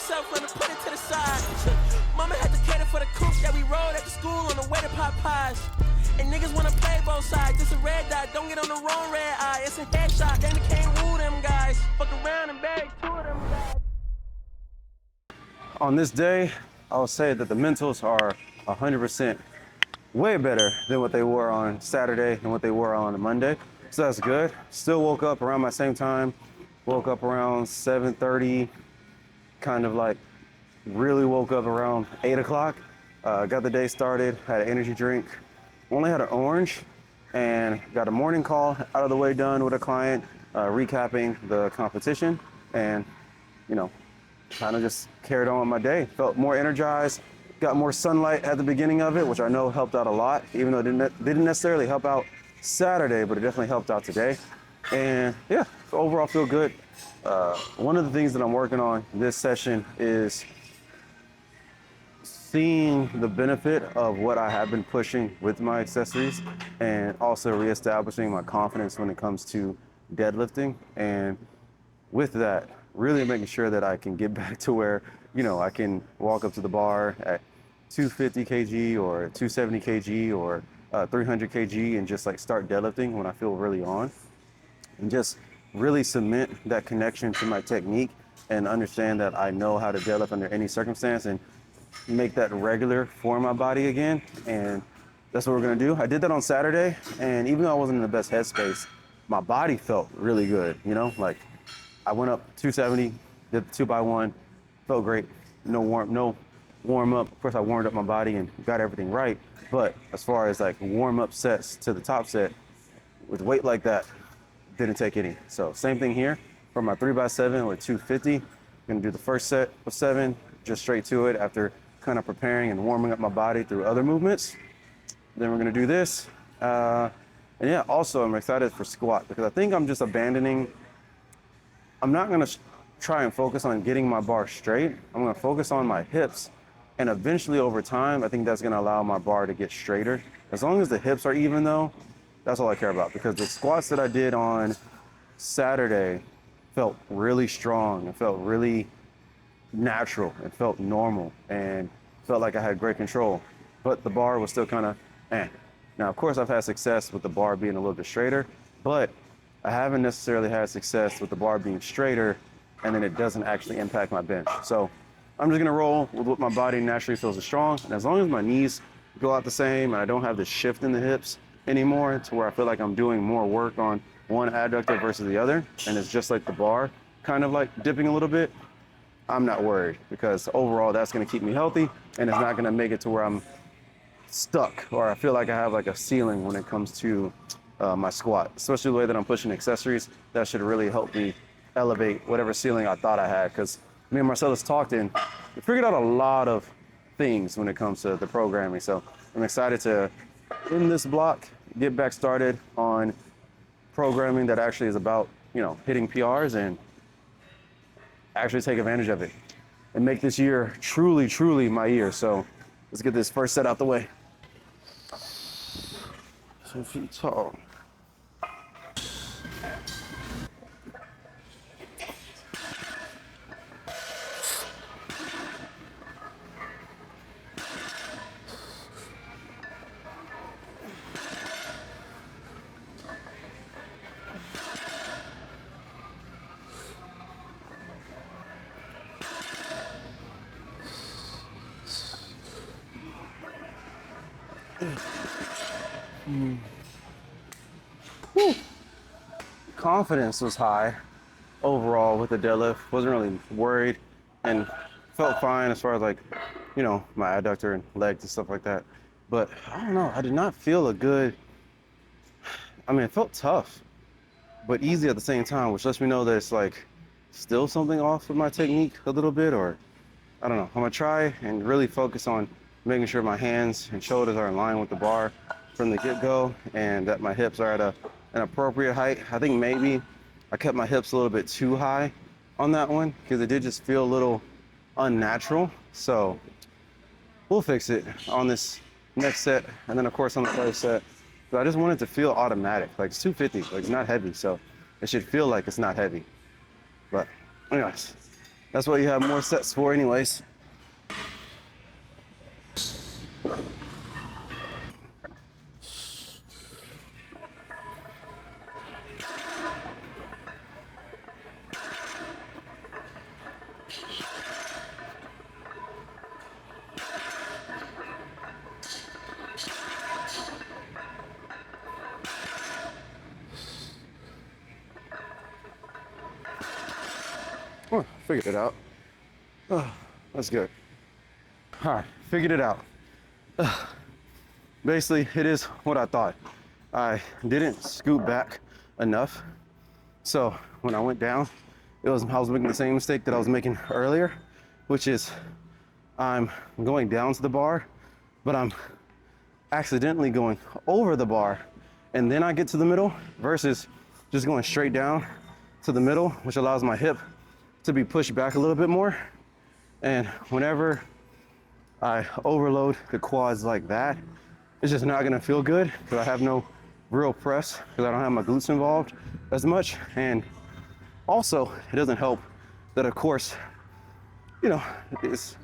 myself, let me put it to the side. Mama had to cater for the coupe that we rode at the school on the way to Popeyes. And niggas wanna play both sides. This a red dot, don't get on the wrong red eye. It's a headshot, then they can't woo them guys. Fuck around and bag two of them guys. On this day, I would say that the mentals are 100% way better than what they were on Saturday and what they were on Monday. So that's good. Still woke up around my same time. Woke up around 7:30, kind of like really woke up around 8 o'clock. Got the day started, had an energy drink. Only had an orange and got a morning call out of the way done with a client, recapping the competition, and, you know, kind of just carried on with my day. Felt more energized, got more sunlight at the beginning of it, which I know helped out a lot, even though it didn't necessarily help out Saturday, but it definitely helped out today. And yeah, so overall feel good. One of the things that I'm working on this session is seeing the benefit of what I have been pushing with my accessories, and also reestablishing my confidence when it comes to deadlifting. And with that, really making sure that I can get back to where, you know, I can walk up to the bar at 250 kg or 270 kg or 300 kg and just like start deadlifting when I feel really on, and just really cement that connection to my technique and understand that I know how to deadlift under any circumstance and make that regular for my body again. And that's what we're gonna do. I did that on Saturday, and even though I wasn't in the best headspace, my body felt really good, you know? Like, I went up 270, did the 2x1, felt great. No warm up. Of course, I warmed up my body and got everything right. But as far as like warm up sets to the top set, with weight like that, didn't take any. So same thing here for my 3x7 with 250. Gonna do the first set of 7, just straight to it after kind of preparing and warming up my body through other movements. Then we're gonna do this. And yeah, also I'm excited for squat, because I think I'm just abandoning. I'm not gonna try and focus on getting my bar straight. I'm gonna focus on my hips. And eventually over time, I think that's gonna allow my bar to get straighter. As long as the hips are even though, that's all I care about, because the squats that I did on Saturday felt really strong. It felt really natural. It felt normal and felt like I had great control, but the bar was still kind of eh. Now, of course, I've had success with the bar being a little bit straighter, but I haven't necessarily had success with the bar being straighter and then it doesn't actually impact my bench. So I'm just gonna roll with what my body naturally feels is strong. And as long as my knees go out the same and I don't have this shift in the hips anymore to where I feel like I'm doing more work on one adductor versus the other, and it's just like the bar kind of like dipping a little bit, I'm not worried, because overall that's gonna keep me healthy and it's not gonna make it to where I'm stuck or I feel like I have like a ceiling when it comes to my squat, especially the way that I'm pushing accessories. That should really help me elevate whatever ceiling I thought I had, because me and Marcellus talked and we figured out a lot of things when it comes to the programming. So I'm excited to, in this block, get back started on programming that actually is about, you know, hitting PRs and actually take advantage of it and make this year truly, truly my year. So let's get this first set out the way. 10 feet tall. Whew. Confidence was high overall with the deadlift. Wasn't really worried and felt fine as far as like, you know, my adductor and legs and stuff like that. But I don't know, I did not feel a good, I mean, it felt tough, but easy at the same time, which lets me know that it's like still something off with my technique a little bit, or I don't know. I'm gonna try and really focus on making sure my hands and shoulders are in line with the bar from the get-go, and that my hips are at an appropriate height. I think maybe I kept my hips a little bit too high on that one because it did just feel a little unnatural. So we'll fix it on this next set, and then of course on the first set. But I just want it to feel automatic, like it's 250, like it's not heavy, so it should feel like it's not heavy. But anyways, That's what you have more sets for anyways. Oh, figured it out. Oh, that's good. All right, figured it out. Basically, it is what I thought. I didn't scoot back enough. So when I went down, I was making the same mistake that I was making earlier, which is I'm going down to the bar, but I'm accidentally going over the bar, and then I get to the middle versus just going straight down to the middle, which allows my hip to be pushed back a little bit more. And whenever I overload the quads like that, it's just not gonna feel good because I have no real press because I don't have my glutes involved as much. And also, it doesn't help that, of course, you know, it's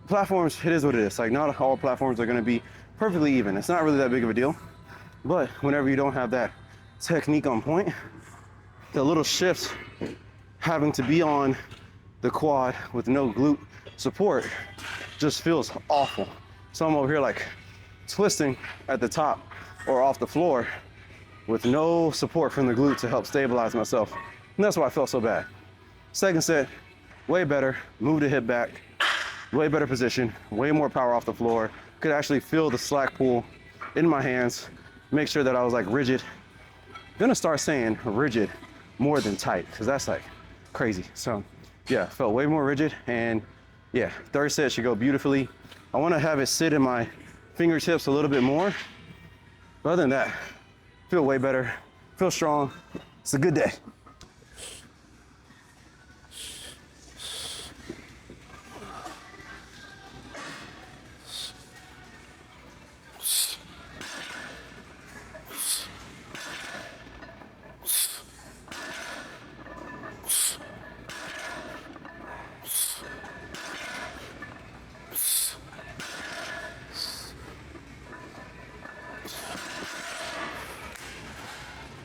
platforms, it is what it is. Like, not all platforms are gonna be perfectly even. It's not really that big of a deal. But whenever you don't have that technique on point, the little shifts having to be on the quad with no glute support just feels awful. So I'm over here like twisting at the top or off the floor with no support from the glute to help stabilize myself. And that's why I felt so bad. Second set, way better, moved the hip back, way better position, way more power off the floor. Could actually feel the slack pull in my hands, make sure that I was like rigid. I'm gonna start saying rigid more than tight, because that's like crazy. So yeah, felt way more rigid. And yeah, third set should go beautifully. I want to have it sit in my fingertips a little bit more. But other than that, feel way better, feel strong. It's a good day.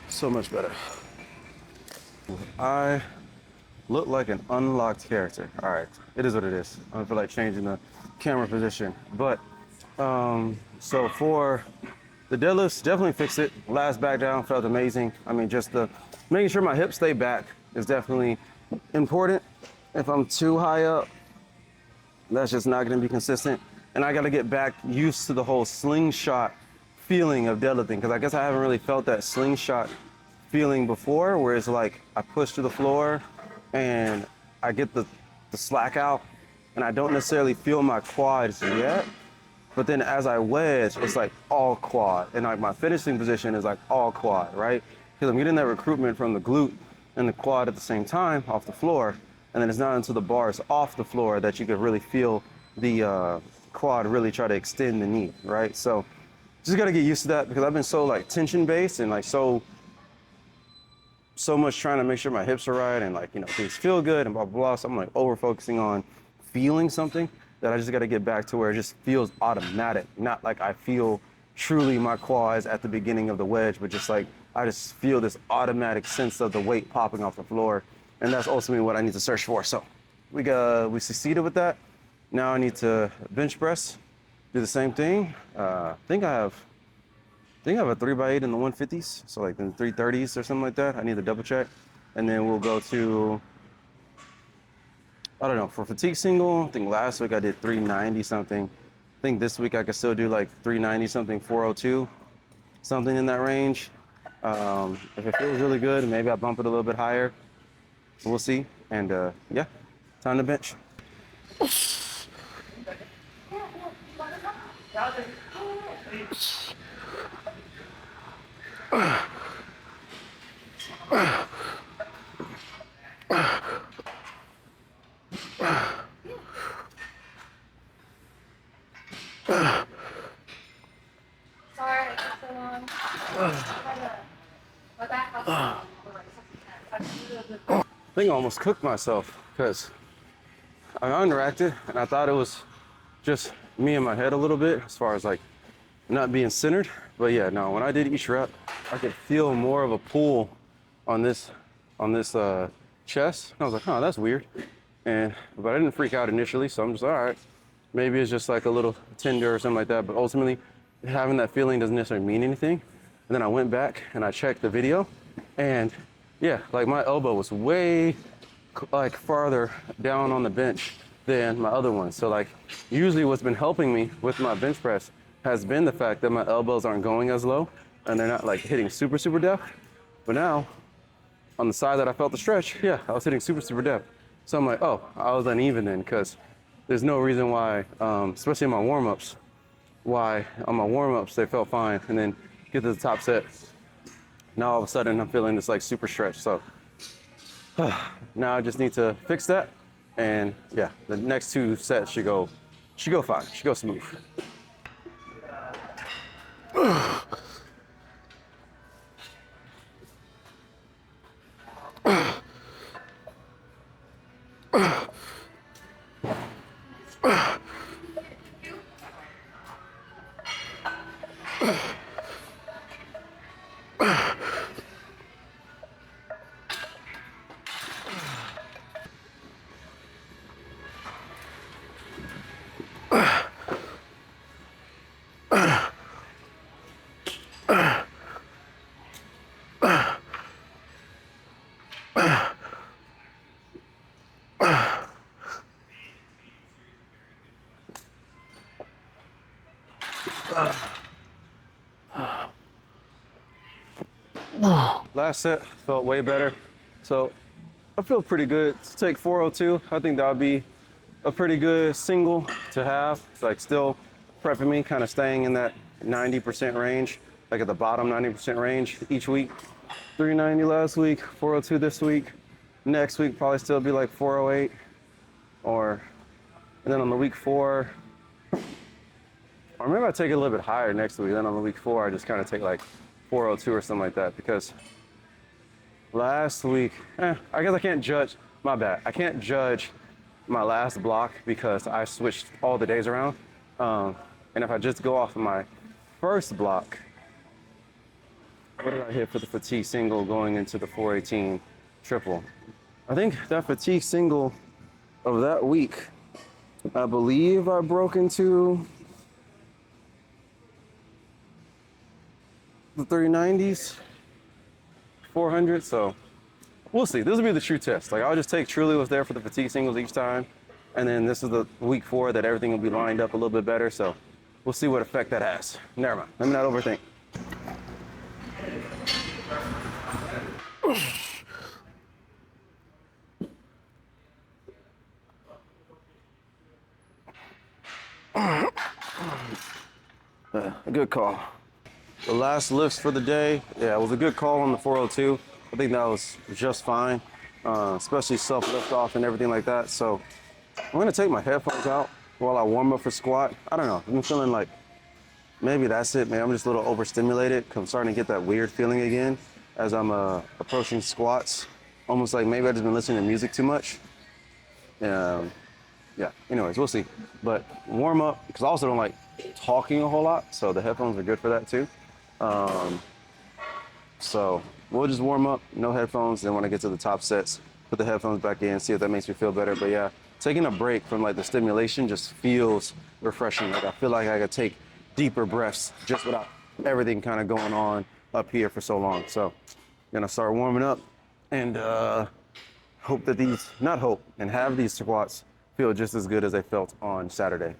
So much better. I look like an unlocked character. All right, it is what it is. I don't feel like changing the camera position. But so for the deadlifts, definitely fixed it. Last back down felt amazing. I mean, just the making sure my hips stay back is definitely important. If I'm too high up, that's just not gonna be consistent. And I gotta get back used to the whole slingshot feeling of deadlifting, because I guess I haven't really felt that slingshot feeling before, where it's like I push to the floor and I get the slack out and I don't necessarily feel my quads yet. But then as I wedge, it's like all quad. And like my finishing position is like all quad, right? Because I'm getting that recruitment from the glute and the quad at the same time off the floor. And then it's not until the bar is off the floor that you could really feel the quad really try to extend the knee, right? So just gotta get used to that, because I've been so like tension based and like so much trying to make sure my hips are right and like, you know, things feel good and blah, blah, blah. So I'm like over focusing on feeling something that I just got to get back to where it just feels automatic. Not like I feel truly my quads at the beginning of the wedge, but just like I just feel this automatic sense of the weight popping off the floor. And that's ultimately what I need to search for. So we succeeded with that. Now I need to bench press, do the same thing. I think I have a 3x8 in the 150s, so like in the 330s or something like that. I need to double check. And then we'll go to, I don't know, for fatigue single, I think last week I did 390 something. I think this week I could still do like 390 something, 402, something in that range. If it feels really good, maybe I bump it a little bit higher. We'll see. And yeah, time to bench. Sorry, it took so long. I think I almost cooked myself, because I unracked it and I thought it was just me in my head a little bit as far as like not being centered. But yeah, no, when I did each rep, I could feel more of a pull on this chest. I was like, huh, that's weird. But I didn't freak out initially, so I'm just all right. Maybe it's just like a little tender or something like that. But ultimately, having that feeling doesn't necessarily mean anything. And then I went back and I checked the video, and yeah, like my elbow was way like farther down on the bench than my other one. So like usually what's been helping me with my bench press has been the fact that my elbows aren't going as low and they're not like hitting super depth. But now on the side that I felt the stretch, yeah, I was hitting super depth. So I'm like, oh, I was uneven then, because there's no reason why, especially in my warm-ups, why on my warm-ups they felt fine, and then get to the top set, now all of a sudden I'm feeling this like super stretch. So now I just need to fix that, and yeah, the next 2 sets should go fine, should go smooth. Last set felt way better, so I feel pretty good to take 402. I think that would be a pretty good single to have. It's like still prepping me, kind of staying in that 90% range, like at the bottom 90% range each week. 390 last week, 402 this week. Next week probably still be like 408, and then on the week 4, or maybe I take it a little bit higher next week. Then on the week 4, I just kind of take like 402 or something like that, because last week, I guess I can't judge, my bad. I can't judge my last block because I switched all the days around. And if I just go off of my first block, what did I hit for the fatigue single going into the 418 triple? I think that fatigue single of that week, I believe I broke into the 390s, 400, so we'll see. This will be the true test. Like, I'll just take truly what's there for the fatigue singles each time, and then this is the week 4 that everything will be lined up a little bit better, so we'll see what effect that has. Never mind, let me not overthink. A good call. The last lifts for the day, yeah, it was a good call on the 402. I think that was just fine, especially self-lift off and everything like that. So I'm gonna take my headphones out while I warm up for squat. I don't know, I'm feeling like maybe that's it, man. I'm just a little overstimulated because I'm starting to get that weird feeling again as I'm approaching squats. Almost like maybe I've just been listening to music too much. Yeah, anyways, we'll see. But warm up, because I also don't like talking a whole lot, so the headphones are good for that too. So we'll just warm up, no headphones, then when I get to the top sets, put the headphones back in, see if that makes me feel better. But yeah, taking a break from like the stimulation just feels refreshing. Like I feel like I could take deeper breaths just without everything kind of going on up here for so long. So I'm gonna start warming up and hope that have these squats feel just as good as they felt on Saturday.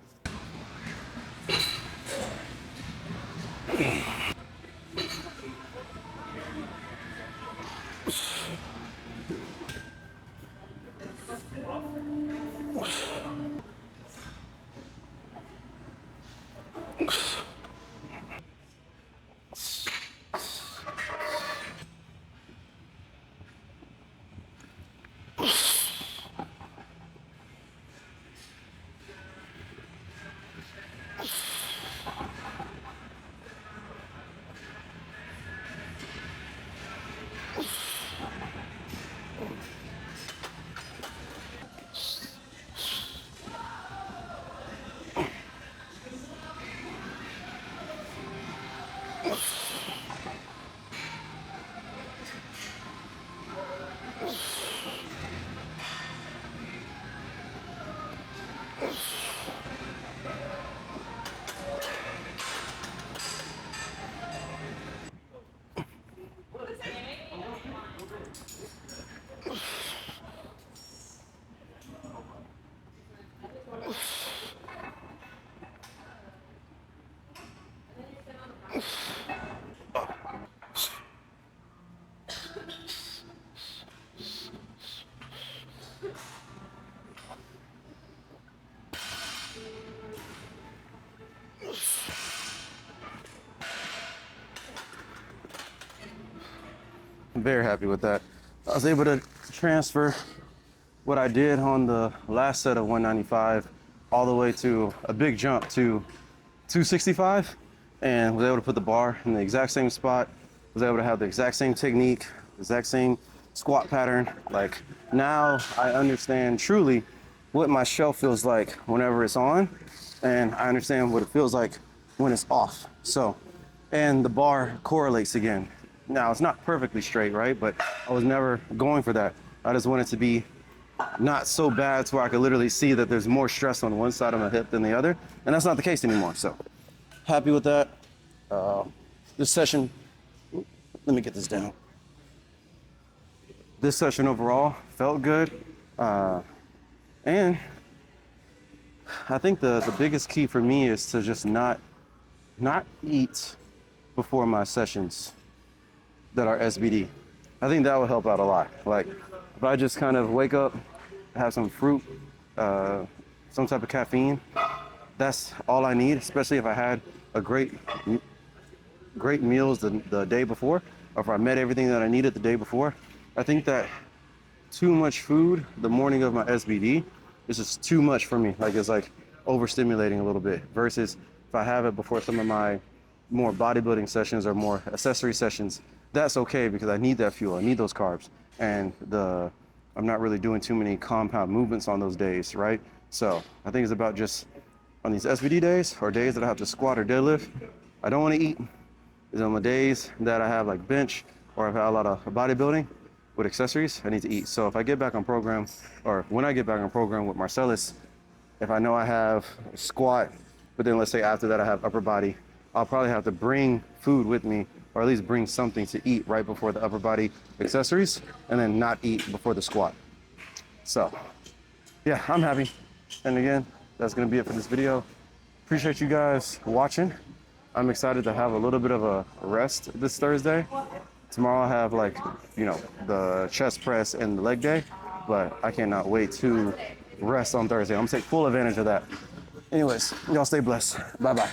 I'm very happy with that. I was able to transfer what I did on the last set of 195 all the way to a big jump to 265, and was able to put the bar in the exact same spot, was able to have the exact same technique, exact same squat pattern. Like, now I understand truly what my shelf feels like whenever it's on, and I understand what it feels like when it's off. So, and the bar correlates again. Now, it's not perfectly straight, right? But I was never going for that. I just wanted to be not so bad to where I could literally see that there's more stress on one side of my hip than the other. And that's not the case anymore. So happy with that. This session, let me get this down. This session overall felt good. And I think the biggest key for me is to just not eat before my sessions that are SBD. I think that will help out a lot. Like, if I just kind of wake up, have some fruit, some type of caffeine, that's all I need, especially if I had a great meals the day before, or if I met everything that I needed the day before. I think that too much food the morning of my SBD is just too much for me. Like, it's like overstimulating a little bit, versus if I have it before some of my more bodybuilding sessions or more accessory sessions, that's okay, because I need that fuel, I need those carbs, and I'm not really doing too many compound movements on those days, right? So I think it's about just on these SBD days, or days that I have to squat or deadlift, I don't want to eat. Is on the days that I have like bench, or I've had a lot of bodybuilding with accessories, I need to eat. So if I get back on program, or when I get back on program with Marcellus, if I know I have a squat, but then let's say after that I have upper body, I'll probably have to bring food with me, or at least bring something to eat right before the upper body accessories, and then not eat before the squat. So yeah, I'm happy. And again, that's gonna be it for this video. Appreciate you guys watching. I'm excited to have a little bit of a rest this Thursday. Tomorrow I have, like, you know, the chest press and the leg day, but I cannot wait to rest on Thursday. I'm gonna take full advantage of that. Anyways, y'all stay blessed. Bye-bye.